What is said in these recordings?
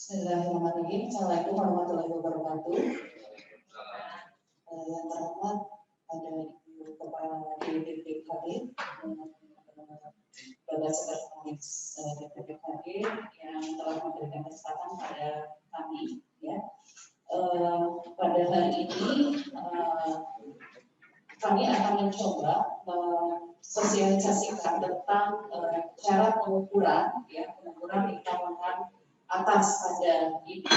Bismillahirrahmanirrahim. Assalamualaikum warahmatullahi wabarakatuh. Yang terhormat ada Ibu Kepala DPPKD, Bapak Sekretaris DPPKD yang telah memberikan kesempatan pada kami. Ya. Pada hari ini kami akan mencoba sosialisasikan tentang cara pengukuran, pengukuran lingkar lengan atas pada ibu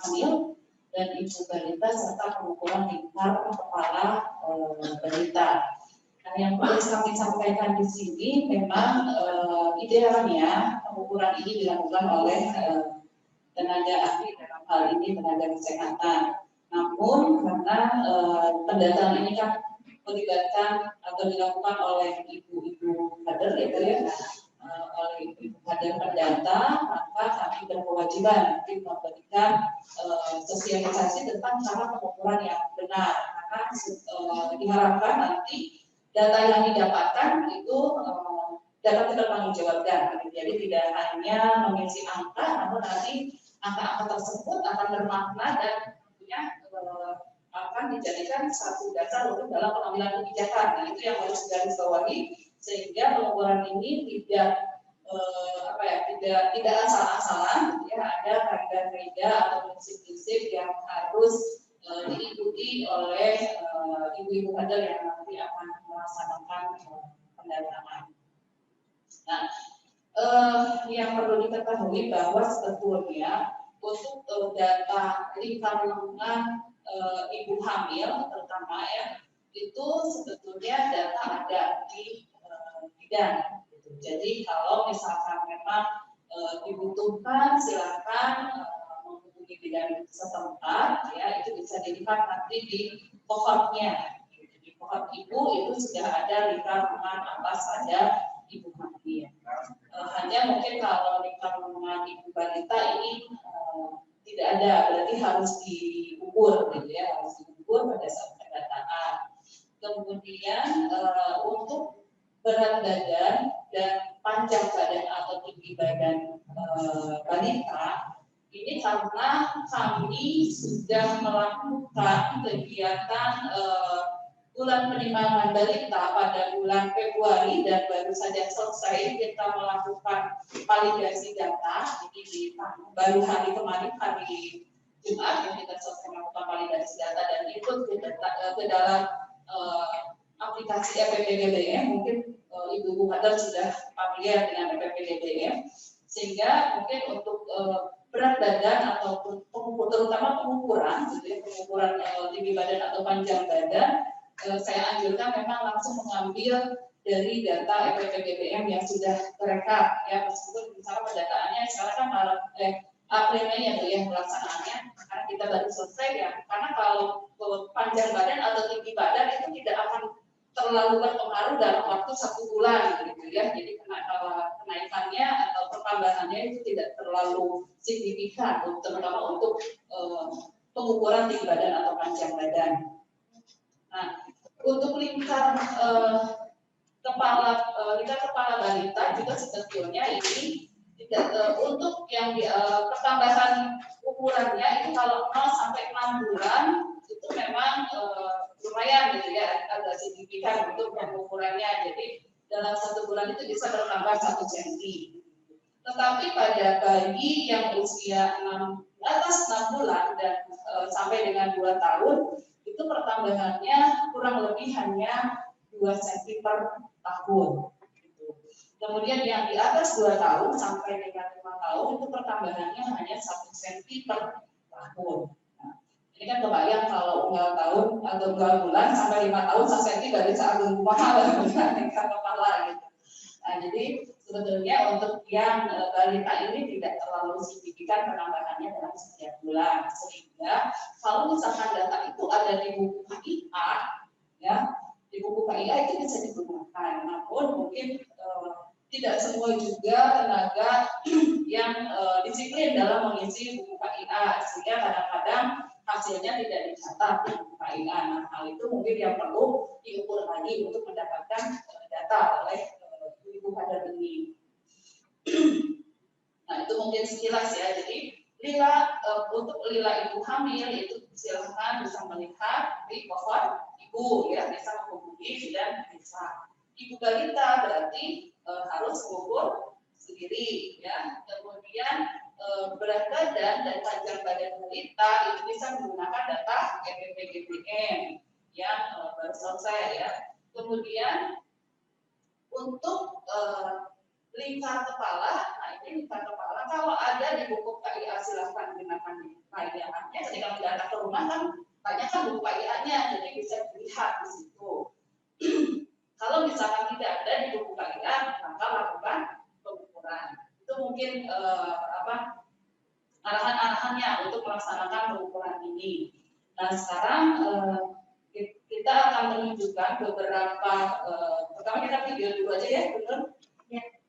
hamil dan ibu balita serta pengukuran lingkar kepala balita. Nah, yang perlu kami sampaikan di sini memang idealnya pengukuran ini dilakukan oleh tenaga ahli dalam hal ini tenaga kesehatan. Namun karena pendataan ini kan melibatkan atau dilakukan oleh ibu-ibu kader oleh ibu kader pendata, maka kami berkewajiban memberikan sosialisasi tentang cara pengukuran yang benar, karena diharapkan nanti data yang didapatkan itu dapat dipertanggungjawabkan. Jadi tidak hanya mengisi angka, namun nanti angka-angka tersebut akan bermakna dan tentunya akan dijadikan satu dasar untuk dalam pengambilan kebijakan. Nah, itu yang harus digarisbawahi sehingga pengukuran ini tidak asal-asalan, ada kaidah-kaidah atau prinsip-prinsip yang harus diikuti oleh ibu-ibu kader yang nanti akan melaksanakan pendataan. Nah, yang perlu diketahui bahwa sebetulnya untuk data lingkar lengan ibu hamil terutama itu sebetulnya data ada di bidan. Jadi kalau misalkan memang dibutuhkan silakan menghubungi bidan setempat, itu bisa dilihat nanti di kohortnya. Di kohort ibu itu sudah ada lingkar lengan atas pada ibu hamil. Hanya mungkin kalau lingkar lengan ibu balita ini tidak ada, berarti harus diukur, harus diukur pada saat pendataan. Kemudian untuk berat badan dan panjang badan atau tinggi badan balita ini karena kami sudah melakukan kegiatan bulan penimbangan balita pada bulan Februari dan baru saja selesai kita melakukan validasi data. Ini baru hari kemarin, hari Jumat, yang kita selesai melakukan validasi data dan ikut ke dalam aplikasi EPPDBM. Mungkin ibu-ibu kader sudah familiar dengan EPPDBM, sehingga mungkin untuk berat badan ataupun terutama pengukuran, pengukuran tinggi badan atau panjang badan, saya anjurkan memang langsung mengambil dari data EPPDBM yang sudah terekam, meskipun misalnya pendataannya sekarang kan April Mei yang pelaksanaannya, karena kita baru selesai karena kalau panjang badan atau tinggi badan itu tidak akan terlalu berpengaruh dalam waktu 1 bulan, Jadi kenaikannya atau pertambahannya itu tidak terlalu signifikan, terutama untuk pengukuran tinggi badan atau panjang badan. Nah, untuk lingkar kepala balita juga sebetulnya ini tidak untuk yang pertambahan ukurannya itu kalau 0 sampai 6 bulan itu memang lumayan agak signifikan untuk pengukurannya. Jadi dalam 1 bulan itu bisa bertambah 1 cm. Tetapi pada bayi yang usia atas 6 bulan dan sampai dengan 2 tahun itu pertambahannya kurang lebih hanya 2 cm per tahun. Kemudian yang di atas 2 tahun sampai dengan 5 tahun itu pertambahannya hanya 1 cm per tahun. Nah, ini kan kebayang kalau unggal tahun atau 2 bulan sampai 5 tahun 1 cm dari seagung mahal dengan kepala gitu. Nah, jadi sebetulnya untuk yang balita ini tidak terlalu signifikan penambahannya dalam setiap bulan, sehingga kalau misalkan data itu ada di buku KIA, di buku KIA itu bisa digunakan. Namun mungkin tidak semua juga tenaga yang disiplin dalam mengisi buku KIA, sehingga kadang-kadang hasilnya tidak dicatat di buku KIA. Nah, hal itu mungkin yang perlu diukur lagi untuk mendapatkan data oleh ibu kader ini. Nah, itu mungkin sekilas Jadi Lila, untuk lila ibu hamil itu silakan bisa melihat di cover ibu ya, bisa menghubungi dan bisa. Ibu balita berarti harus mengukur sendiri ya. Kemudian berat badan dan panjang badan balita itu bisa menggunakan data EPPGBM yang baru selesai ya. Kemudian untuk lingkar kepala, nah ini lingkar kepala kalau ada di buku KIA silahkan gunakan KIA-nya. Ketika mendata ke rumah kan banyak kan buku KIA-nya, jadi bisa dilihat di situ. Kalau misalkan tidak ada di buku KIA, maka lakukan pengukuran. Itu mungkin arahan-arahannya untuk melaksanakan pengukuran ini. Nah sekarang kita akan menunjukkan beberapa, pertama kita video dulu aja ya, betul?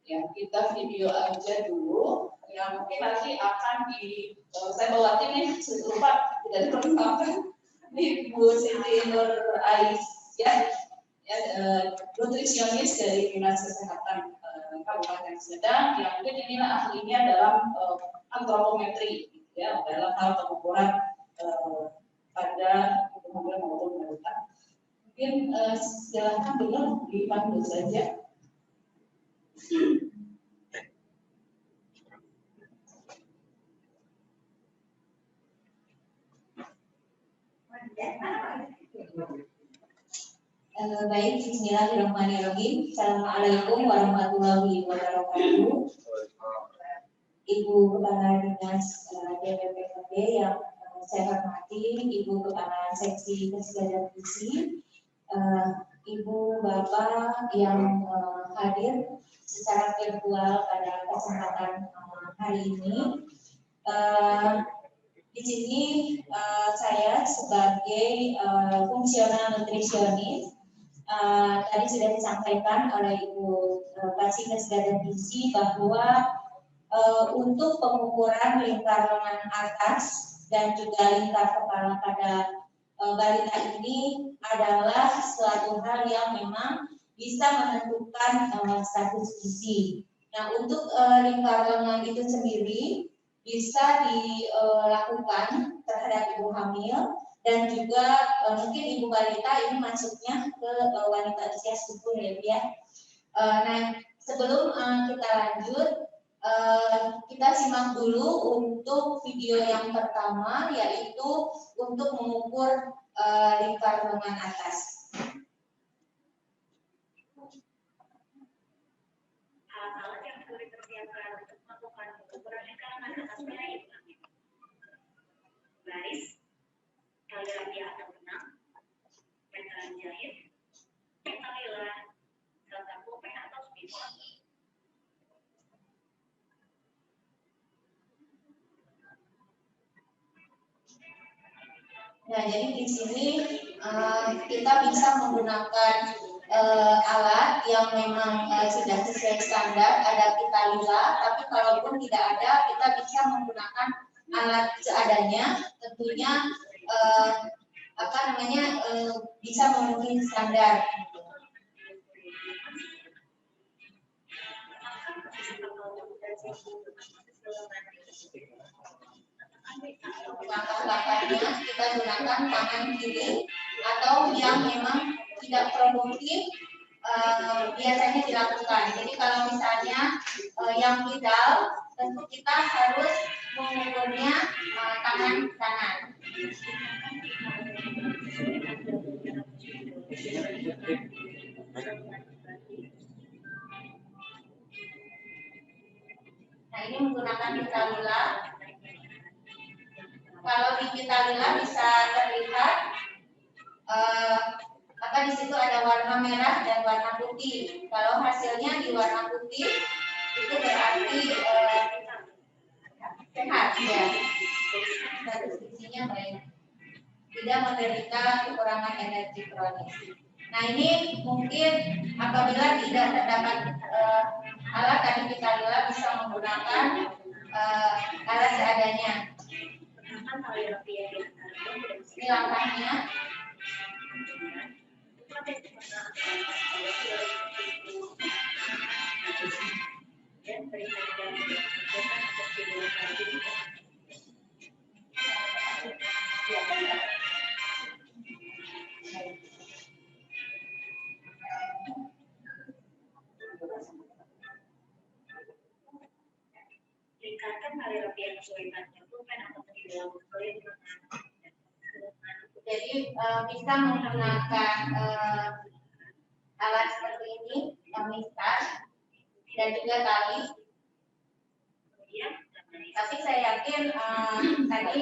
Ya, kita video aja dulu. Ya mungkin nanti akan saya bawain nih, lupa tidak diperkenalkan. Ini Bu Siti Nur Ais ya, nutrisionis dari Dinas Kesehatan Kabupaten Sumedang, yang mungkin inilah ahlinya dalam antropometri, ya, dalam hal pengukuran pada ibu hamil maupun balita. Mungkin silakan belum dipandu saja. Baik, bismillahirrahmanirrahim. Assalamualaikum warahmatullahi wabarakatuh. Ibu Kepala Dinas DPPKB yang saya hormati, Ibu Kepala Seksi Kesehatan Gizi, Ibu Bapak yang hadir secara virtual pada kesempatan hari ini. Di sini saya sebagai fungsional nutrisionis, tadi sudah disampaikan oleh Ibu Kasih dan Gizi bahwa untuk pengukuran lingkar lengan atas dan juga lingkar kepala pada balita ini adalah suatu hal yang memang bisa menentukan status gizi. Nah, untuk lingkar lengan itu sendiri bisa dilakukan terhadap ibu hamil dan juga mungkin ibu balita ini masuknya ke wanita usia subur ya. Nah, sebelum kita lanjut, kita simak dulu untuk video yang pertama, yaitu untuk mengukur lingkar lengan atas. Alat-alat yang sudah dipersiapkan untuk melakukan pengukuran lingkar lengan atas pada ibu hamil. Baris, kaligrafi atau benang, meteran jahit, pita lila, serta pulpen atau spidol. Nah, jadi di sini kita bisa menggunakan alat yang memang sudah sesuai standar, ada pita lila, tapi kalaupun tidak ada, kita bisa menggunakan alat seadanya, tentunya bisa memenuhi standar. Langkah-langkahnya kita gunakan tangan kiri atau yang memang tidak produktif biasanya dilakukan. Jadi kalau misalnya yang ideal, tentu kita harus mengukurnya tangan kanan. Nah, ini menggunakan pita lila. Kalau di pita lila bisa terlihat di situ ada warna merah dan warna putih. Kalau hasilnya di warna putih itu berarti sehat ya. Status gizinya baik. Tidak menderita kekurangan energi kronis. Nah, ini mungkin apabila tidak terdapat alat tadi pita lila bisa menggunakan alat seadanya. Ini langkahnya. meningkatkan terapi yang kesulitan pulpen atau di dalam kulit. Jadi bisa menggunakan alat seperti ini, mistar dan juga tali. Tapi saya yakin tadi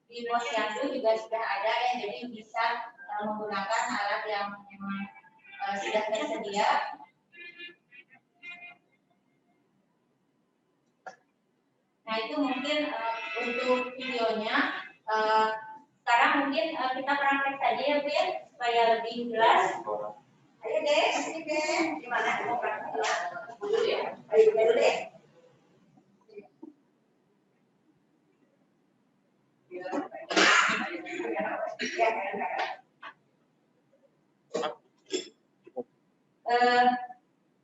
di posyandu juga sudah ada ya, jadi bisa menggunakan alat yang memang sudah tersedia. Nah itu mungkin untuk videonya. Sekarang mungkin kita praktek saja ya Bu ya, supaya lebih jelas. Ayo deh, sini deh. Gimana mau praktek dulu ya? Ayo dulu deh.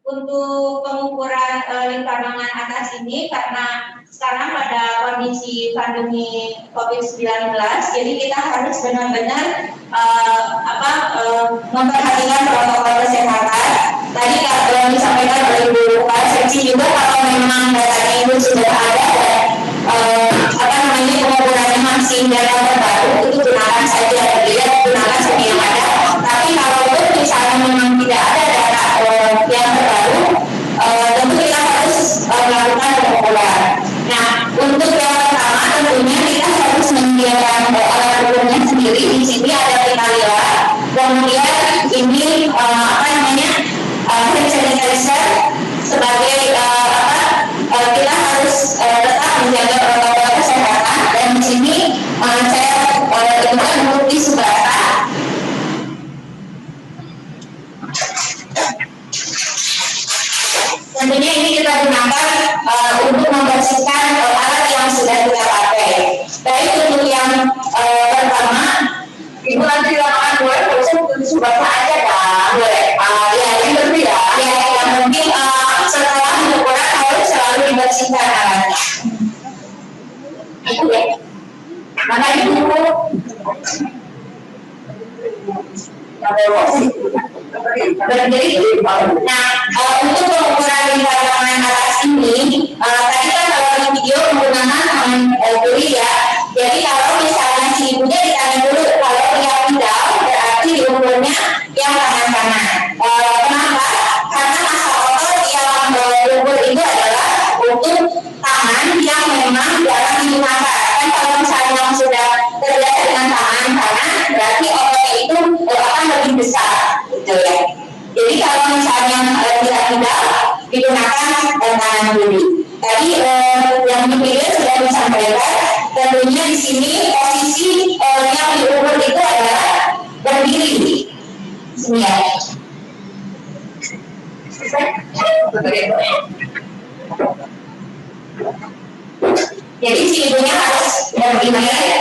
Untuk pengukuran lingkar lengan atas ini, karena sekarang pada kondisi pandemi COVID-19, jadi kita harus benar-benar memperhatikan protokol kesehatan. Tadi kalau disampaikan oleh Ibu Seksi juga, kalau memang datanya itu sudah ada dan pengukurannya masih data terbaru, itu gunakan saja, gunakan saja yang ada. Tapi kalau misalnya memang tidak ada data yang terbaru, tentu kita harus melakukan pengukuran. Nah, untuk yang pertama tentunya kita harus menyediakan alat ukurnya sendiri. Di sini ada penalila, kemudian ini hand sanitizer sebagai kita harus tetap menjaga protokol kesehatan. Dan di sini saya temukan bukti subata. Tentunya ini kita gunakan untuk membersihkan alat yang sudah kita pakai. Baik untuk yang pertama, Ibu nanti di lapangan boleh, kalau subata aja kan, boleh. Ya, yang kedua ya, yang penting setelah pengukuran harus selalu dibersihkan alatnya. Itu ya. Maka itu berdiri. Nah, untuk pengukuran lingkar lengan atas ini, tadi kan kalau di video menggunakan tangan kiri ya. Jadi kalau misalnya si ibunya ditanya dulu, kalau yang tidak berarti diukurnya yang tangan kanan. Kenapa? Karena masa otot yang diukur itu adalah untuk tangan yang memang jarang digunakan. Kan kalau misalnya sudah terbiasa dengan tangan kanan, berarti ototnya itu akan lebih besar, gitu ya. Jadi kalau misalnya tidak digunakan tangan kiri. Tadi yang di video sudah disampaikan, tentunya di sini posisi yang diukur itu adalah berdiri. Sini ya. Jadi si ibunya harus berdiri ya.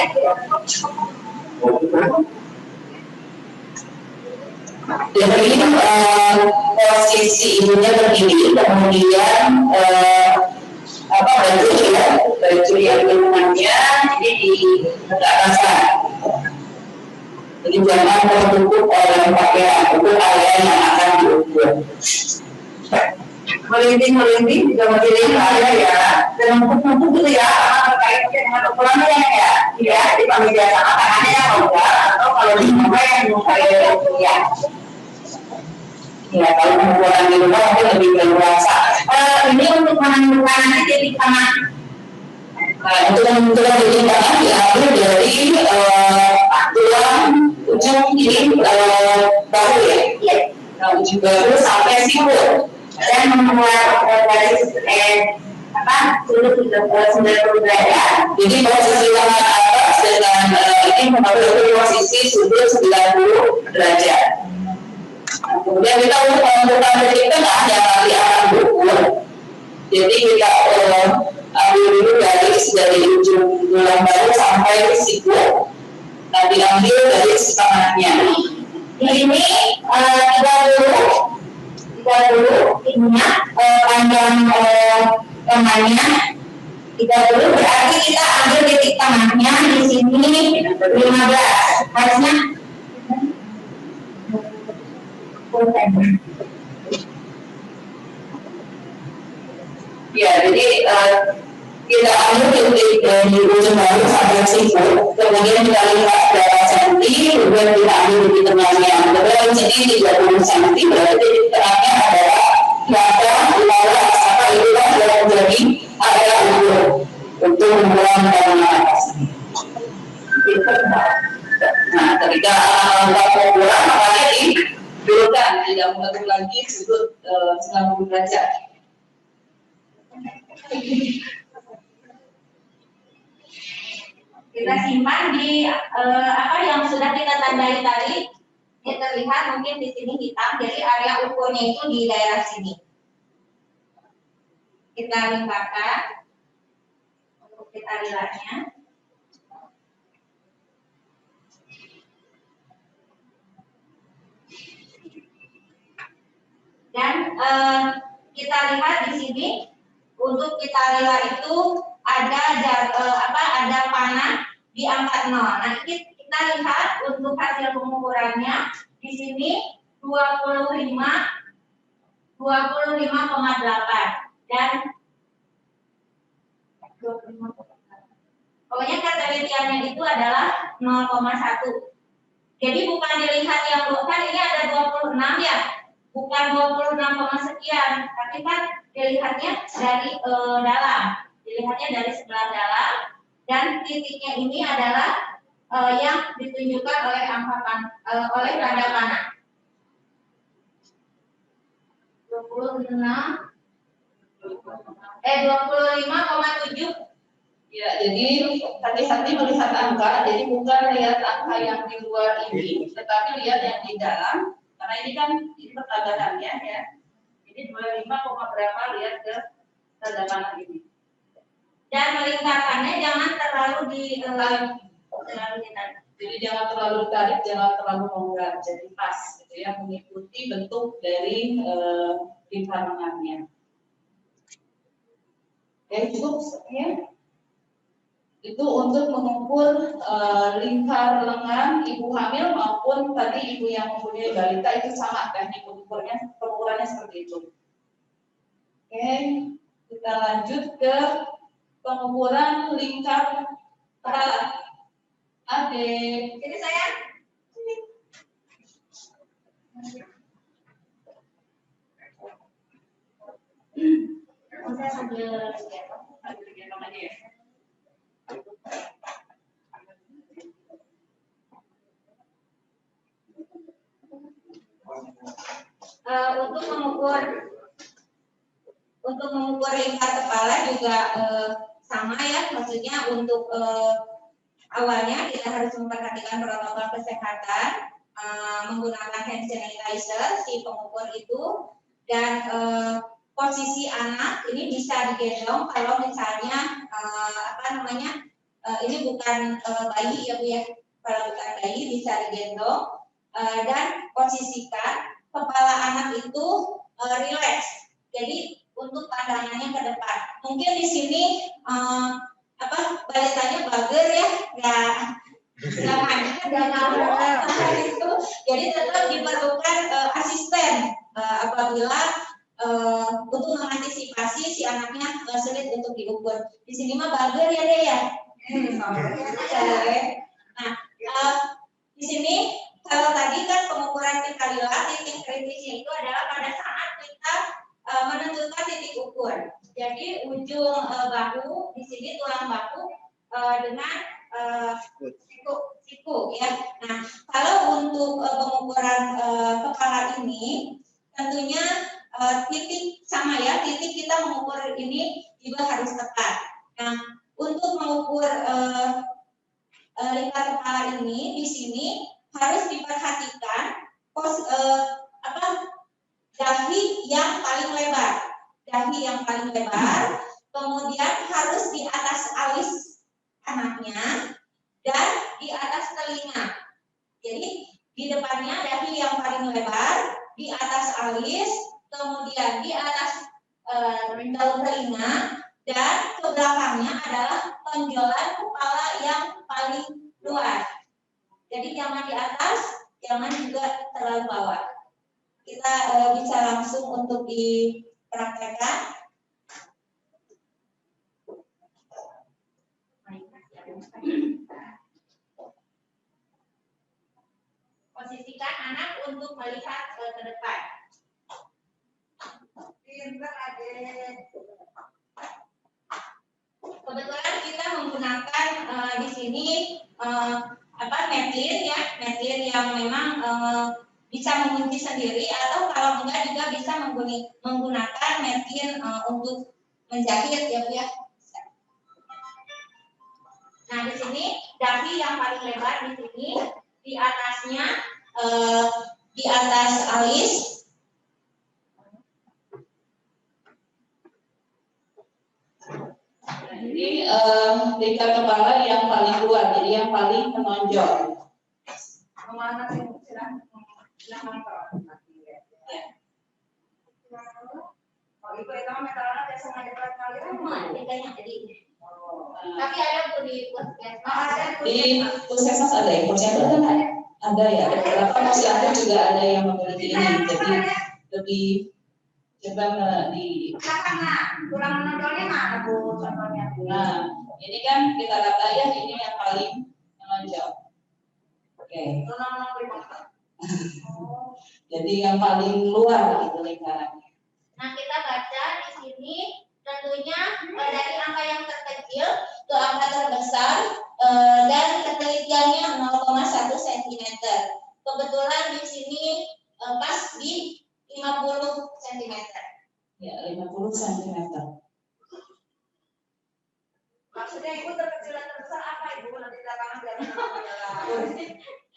Jadi posisi ibunya berdiri, kemudian baju yang lingkungannya ini ditegakkan. Jadi jangan tertutup oleh pakaian, itu area yang akan diukur. Melinting juga memilih area ya, dan untuk itu ya, terkait dengan ukurannya ya, dipanggil biasa tangannya yang enggak, atau kalau di rumah yang saya ya. Ya, kalau pengukuran di rumah mungkin lebih leluasa. Ini untuk menentukan nanti titik tangan. Untuk menentukan titik tangan diambil dari tulang ujung ini bahu ya. Nah, ujung bahu sampai siku. Dan membuat dari sudut 90 derajat. Jadi posisi tangan atas dengan ini mengambil posisi sudut 90 derajat. Kemudian kita untuk menentukan titik tengah yang nanti akan diukur. Jadi kita ambil dulu dari ujung tulang bahu sampai ke siku. Nah, diambil dari setengahnya. Ini 30 ininya panjang lengannya 30, berarti kita ambil titik tengahnya di sini 15. Harusnya ya, jadi kita ambil titik dari ujung balik sampai siku, kemudian kita lihat berapa cm, kemudian kita ambil titik tengahnya. Kemudian jadi 30 cm, berarti titik tengahnya adalah maka lawan apa itulah yang menjadi area ukur untuk mengulang bangunan atas. Nah, ketika melakukan ukuran makanya didulukan, tidak mengatur lagi sudut 90 derajat. Kita simpan di apa yang sudah kita tandai tadi. Ini terlihat mungkin di sini hitam, jadi area ukurnya itu di daerah sini. Kita lingkarkan untuk kita lihatnya. Dan kita lihat di sini untuk kita lihat itu ada ada panah di angka 0. Nah, kita lihat untuk hasil pengukurannya di sini 25,8 dan pokoknya ketelitiannya itu adalah 0,1. Jadi bukan dilihat yang kan ini ada 26 ya. Bukan 26, sekian, tapi kan dilihatnya dari dalam, dilihatnya dari sebelah dalam, dan titiknya ini adalah yang ditunjukkan oleh oleh tanda panah. 25,7. Ya, jadi hati-hati melihat angka, jadi bukan lihat angka yang di luar ini, tetapi lihat yang di dalam. Karena ini kan pertambahannya ya. Ini 25, berapa lihat ke tanda panah ini. Dan melingkarkannya jangan terlalu ditarik. Jadi jangan terlalu ditarik, jangan terlalu longgar. Jadi pas gitu ya, mengikuti bentuk dari lingkar lengannya. Oke, cukup ya. Itu untuk mengukur lingkar lengan ibu hamil maupun tadi ibu yang mempunyai balita, itu sama teknik pengukurannya seperti itu. Oke, kita lanjut ke pengukuran lingkar kepala. Adik, Jadi saya sambil gendong aja ya. Untuk mengukur lingkar kepala juga sama ya, maksudnya untuk awalnya kita harus memperhatikan protokol kesehatan menggunakan hand sanitizer si pengukur itu, dan posisi anak ini bisa digendong kalau misalnya ini bukan bayi ya Bu ya, kalau bukan bayi bisa digendong, dan posisikan kepala anak itu rileks. Jadi untuk pandangannya ke depan. Mungkin di sini balitanya bager ya, nggak mau itu. Jadi tetap diperlukan asisten apabila untuk mengantisipasi si anaknya sulit untuk diukur. Di sini mah bager ya deh ya. Nah, di sini kalau tadi kan pengukuran kita lihat titik kritisnya itu adalah pada saat kita menentukan titik ukur. Jadi ujung bahu di sini tulang bahu dengan siku ya. Nah, kalau untuk pengukuran kepala ini tentunya titik sama ya, titik kita mengukur ini juga harus tepat. Nah, untuk mengukur lingkar kepala ini di sini harus diperhatikan dahi yang paling lebar, kemudian harus di atas alis anaknya dan di atas telinga. Jadi di depannya dahi yang paling lebar, di atas alis, kemudian di atas daun telinga, dan ke belakangnya adalah tonjolan kepala yang paling luas. Jadi jangan di atas, jangan juga terlalu bawah. Kita bisa langsung untuk dipraktekkan. Posisikan anak untuk melihat ke depan. Pintar adik. Kebetulan kita menggunakan di sini Medlin ya, Medlin yang memang bisa mengunci sendiri atau kalau enggak juga bisa menggunakan Medlin untuk menjahit ya Bu ya. Nah di sini dahi yang paling lebar di sini, di atasnya di atas alis. Jadi lingkar kepala yang paling luar, jadi yang paling menonjol. Kemana sih? Silakan. Oh, ibu itu metalnya biasa ngajar kali ini. Jadi. Tapi ada tuh di puskesmas. Di puskesmas ada ya, puskesmas kan ada ya. Beberapa puskesmas juga ada yang memiliki ini, jadi lebih coba di. Kurang menonjolnya mana Bu contohnya? Nah, ini kan kita kata ya ini yang paling menonjol. Oke. Jadi yang paling luar gitu lingkarannya. Nah kita baca di sini tentunya dari angka yang terkecil ke angka terbesar dan ketelitiannya 0,1 cm. Kebetulan di sini pas di 50 cm. Ya 50 cm. Maksudnya ibu terkecil dan terbesar apa ibu? Nanti belakangan biar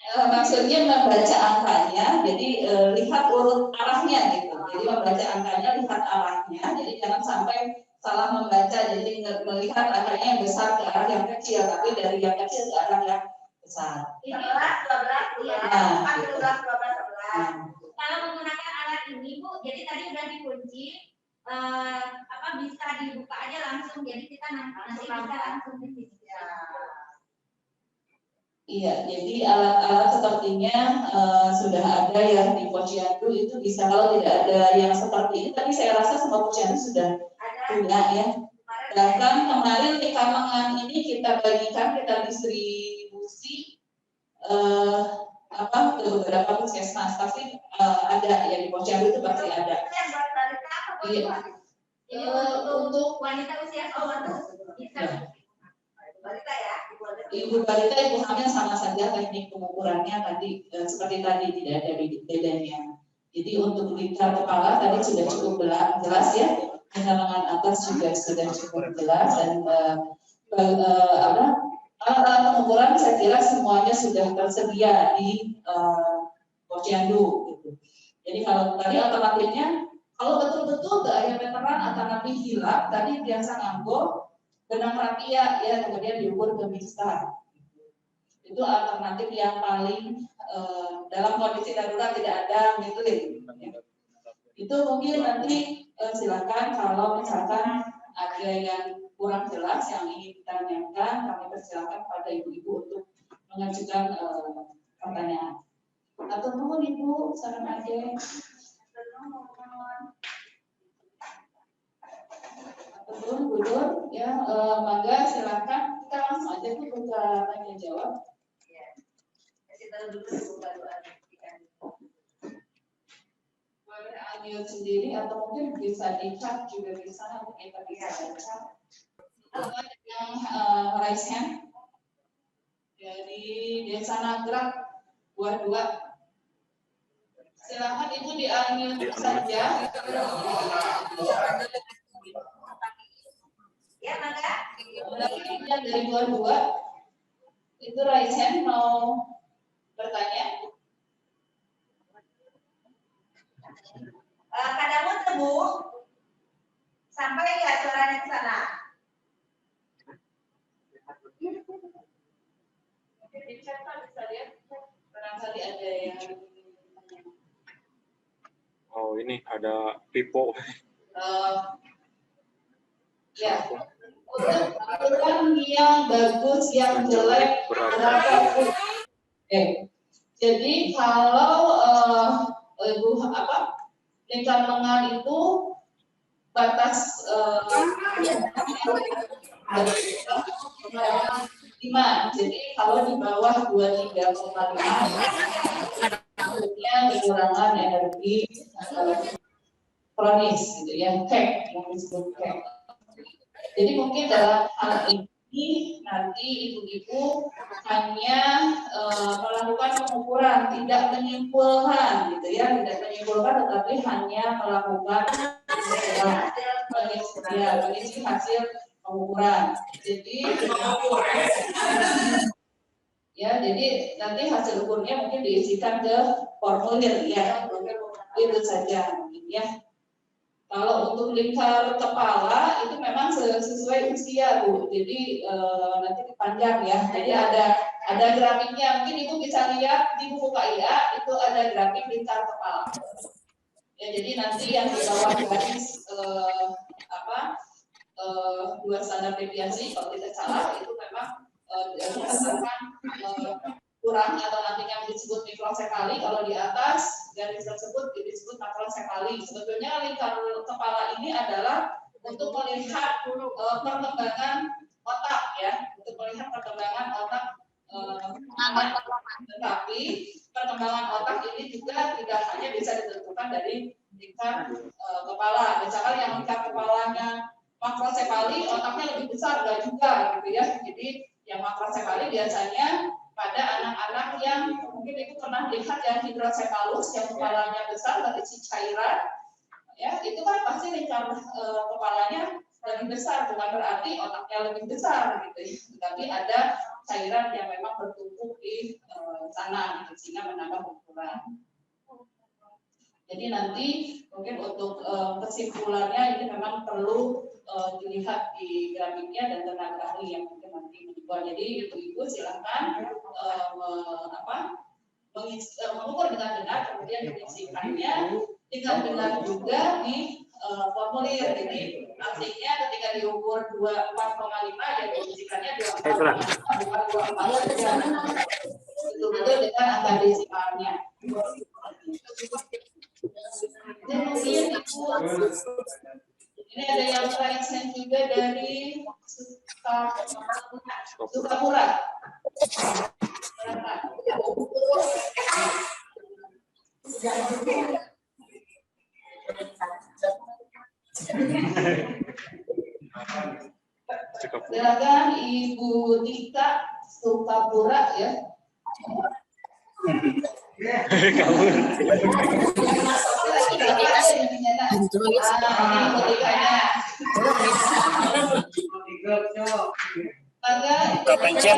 maksudnya membaca angkanya, jadi lihat urut arahnya gitu. Jadi membaca angkanya, lihat arahnya. Jadi jangan sampai salah membaca. Jadi melihat angkanya yang besar ke arah yang kecil, tapi dari yang kecil ke arah yang besar. 11, 12, ya. 11, 12, 11. Kalau menggunakan alat ini Bu, jadi tadi udah dikunci. Bisa dibuka aja langsung. Jadi kita nanti bisa langsung di sini. Iya, jadi alat-alat sepertinya sudah ada yang di Posyandu itu bisa, kalau tidak ada yang seperti ini, tapi saya rasa semua Posyandu sudah punya ya. Bahkan kemarin di Kamangan ini kita bagikan, kita distribusi ke beberapa puskesmas, pasti ada ya di Posyandu itu pasti ada. Iya. Untuk wanita usia bisa. Balita ya, Ibu balita, ibu hamil sama saja teknik pengukurannya tadi seperti tadi tidak ada bedanya. Jadi untuk lingkar kepala tadi sudah cukup jelas ya, lengan atas juga sudah cukup jelas dan alat-alat pengukuran saya kira semuanya sudah tersedia di Posyandu. Gitu. Jadi kalau tadi alternatifnya, kalau betul-betul diameteran alternatif hilap tadi biasa nganggo benang rapia ya, kemudian diukur ke mistar. Itu alternatif yang paling dalam kondisi darurat tidak ada Medlin. Ya. Itu mungkin nanti silakan kalau misalkan ada yang kurang jelas yang ingin ditanyakan, kami persilakan pada ibu-ibu untuk mengajukan pertanyaan. Atau nuhun ibu, saran aja. Betul, ya, mangga silakan kita langsung aja nih buka tanya jawab. Ya. Kita dulu buka doa. Boleh unmute sendiri atau mungkin bisa di chat juga bisa, nanti kita bisa baca. Yang raise hand dari Desa Nagrak Buah 2. Silakan ibu di unmute saja. Ya, maka dari Buah 2 itu raise hand mau bertanya. Kadamu tebu sampai ya suaranya ke sana. Mungkin di chat bisa lihat barangkali ada yang. Oh ini ada pipo. Ya, untuk ukuran yang bagus, yang jelek berapa? Jadi kalau ibu lingkar lengan itu batas 5. Jadi kalau di bawah 23,5 kemudian kekurangan energi kronis gitu ya, CAC yang disebut CAC. Jadi mungkin dalam hal ini nanti ibu-ibu hanya melakukan pengukuran, tidak menyimpulkan gitu ya, tidak menyimpulkan tetapi hanya melakukan mengisi hasil pengukuran. Jadi ya, jadi nanti hasil ukurnya mungkin diisikan ke formulir ya, itu saja mungkin ya. Kalau untuk lingkar kepala itu memang sesuai usia Bu, jadi nanti dipanjang ya. Jadi ada grafiknya, mungkin Ibu bisa lihat di buku KIA itu ada grafik lingkar kepala. Ya, jadi nanti yang di bawah garis dua standar deviasi kalau tidak salah itu memang dikatakan kurang atau nanti yang disebut mikrosekali, kalau di atas garis tersebut disebut makrosekali. Sebetulnya lingkar kepala ini adalah untuk melihat perkembangan otak ya, untuk melihat perkembangan otak anak. Tetapi perkembangan otak ini juga tidak hanya bisa ditentukan dari lingkar kepala. Misalkan yang lingkar kepalanya makrosekali, otaknya lebih besar enggak juga gitu ya. Jadi yang makrosekali biasanya pada anak-anak yang mungkin itu pernah lihat yang hidrosefalus yang kepalanya besar berisi cairan, ya itu kan pasti lingkar kepalanya lebih besar, bukan berarti otaknya lebih besar gitu ya. Tapi ada cairan yang memang bertumpuk di sana gitu, sehingga menambah ukuran. Jadi nanti mungkin untuk kesimpulannya ini memang perlu dilihat di grafiknya dan tenaga ahli yang mungkin nanti menjual. Jadi ibu-ibu silakan mengukur dengan benar, kemudian mengisikannya dengan benar juga di formulir. Jadi artinya ketika diukur 24,5 ya diisikannya 24,5 bukan 24, betul-betul dengan angka desimalnya. Dan mungkin ini ada yang translate juga dari Sukapura. Silakan Ibu Tika Sukapura ya. Kepencet.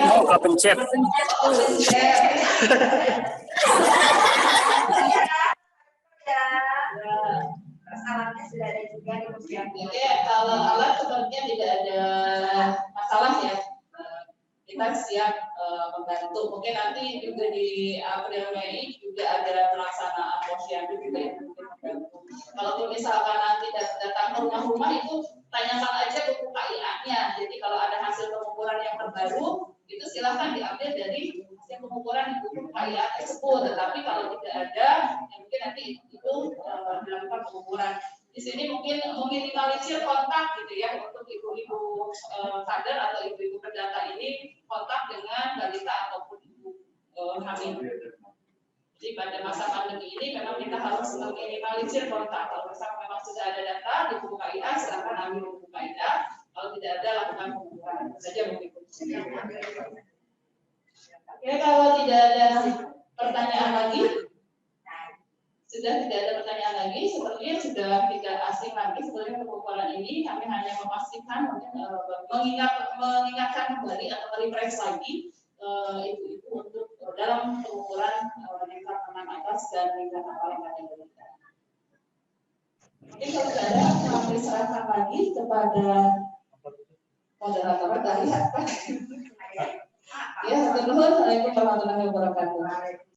Alatnya sudah ada juga di museum. Oke, kalau alat sepertinya tidak ada masalah ya. Kita siap membantu. Mungkin nanti juga di April Mei juga ada pelaksanaan posyandu juga yang mungkin membantu. Kalau misalkan nanti datang ke rumah-rumah itu tanyakan aja buku KIA-nya. Jadi kalau ada hasil pengukuran yang terbaru itu silahkan diambil dari hasil pengukuran di buku KIA tersebut. Tetapi kalau tidak ada, ya mungkin nanti itu dilakukan pengukuran. Di sini mungkin meminimalisir kontak gitu ya untuk ibu-ibu kader atau ibu-ibu pendata ini kontak dengan balita ataupun ibu hamil. Jadi pada masa pandemi ini memang kita harus meminimalisir kontak. Kalau misalnya memang sudah ada data di buku KIA, silakan ambil buku KIA. Kalau tidak ada, lakukan pengukuran. Itu saja mungkin. Oke, kalau tidak ada pertanyaan lagi. Sudah tidak ada pertanyaan lagi, sepertinya sudah tidak asing lagi sebenarnya pengukuran ini. Kami hanya memastikan, mengingatkan kembali atau refresh lagi ibu-ibu untuk dalam pengukuran lingkar tangan atas dan lingkar kepala pada balita. Oke, kalau tidak ada, kami serahkan lagi kepada moderator dari apa? Ya, Assalamualaikum warahmatullahi wabarakatuh.